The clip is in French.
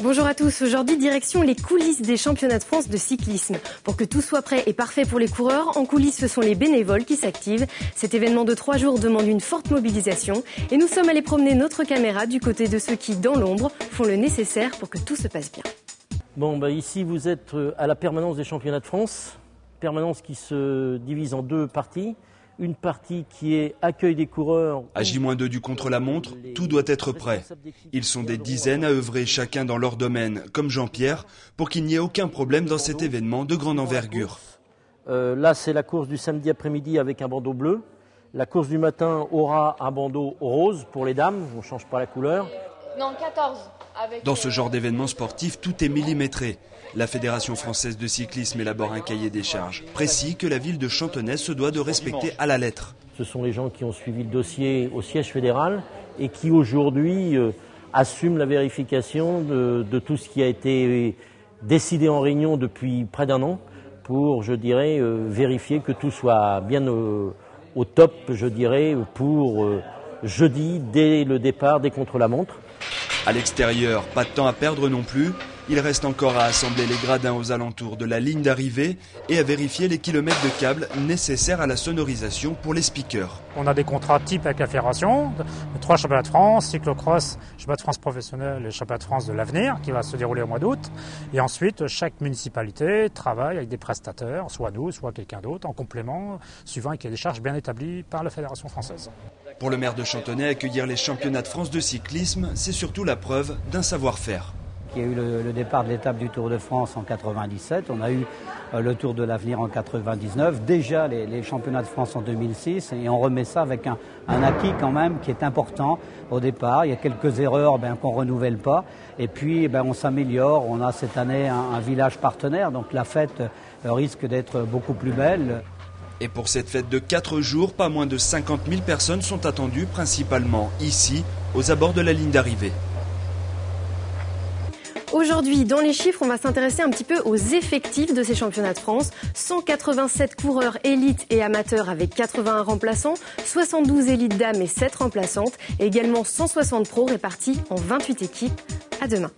Bonjour à tous, aujourd'hui direction les coulisses des championnats de France de cyclisme. Pour que tout soit prêt et parfait pour les coureurs, en coulisses ce sont les bénévoles qui s'activent. Cet événement de 3 jours demande une forte mobilisation et nous sommes allés promener notre caméra du côté de ceux qui, dans l'ombre, font le nécessaire pour que tout se passe bien. Bon, ici vous êtes à la permanence des championnats de France, permanence qui se divise en 2 parties. Une partie qui est accueil des coureurs. À J-2 du contre-la-montre, tout doit être prêt. Ils sont des dizaines à œuvrer chacun dans leur domaine, comme Jean-Pierre, pour qu'il n'y ait aucun problème dans cet événement de grande envergure. Là, c'est la course du samedi après-midi avec un bandeau bleu. La course du matin aura un bandeau rose pour les dames, on ne change pas la couleur. Non, 14. Dans ce genre d'événement sportif, tout est millimétré. La Fédération française de cyclisme élabore un cahier des charges précis que la ville de Chantenay se doit de respecter à la lettre. Ce sont les gens qui ont suivi le dossier au siège fédéral et qui aujourd'hui assument la vérification de tout ce qui a été décidé en réunion depuis près d'1 an pour, je dirais, vérifier que tout soit bien au top, je dirais, pour jeudi, dès le départ des contre-la-montre. À l'extérieur, pas de temps à perdre non plus. Il reste encore à assembler les gradins aux alentours de la ligne d'arrivée et à vérifier les kilomètres de câbles nécessaires à la sonorisation pour les speakers. On a des contrats types avec la fédération, 3 championnats de France, cyclocross, championnat de France professionnel et championnat de France de l'avenir qui va se dérouler au mois d'août. Et ensuite, chaque municipalité travaille avec des prestataires, soit nous, soit quelqu'un d'autre, en complément, suivant qu'il y a des charges bien établies par la Fédération française. Pour le maire de Chantenay, accueillir les championnats de France de cyclisme, c'est surtout la preuve d'un savoir-faire. Il y a eu le départ de l'étape du Tour de France en 97, on a eu le Tour de l'Avenir en 99, déjà les championnats de France en 2006 et on remet ça avec un acquis quand même qui est important au départ. Il y a quelques erreurs qu'on ne renouvelle pas et puis on s'améliore. On a cette année un village partenaire, donc la fête risque d'être beaucoup plus belle. Et pour cette fête de 4 jours, pas moins de 50 000 personnes sont attendues, principalement ici, aux abords de la ligne d'arrivée. Aujourd'hui, dans les chiffres, on va s'intéresser un petit peu aux effectifs de ces championnats de France. 187 coureurs élites et amateurs avec 81 remplaçants, 72 élites dames et 7 remplaçantes, et également 160 pros répartis en 28 équipes. À demain.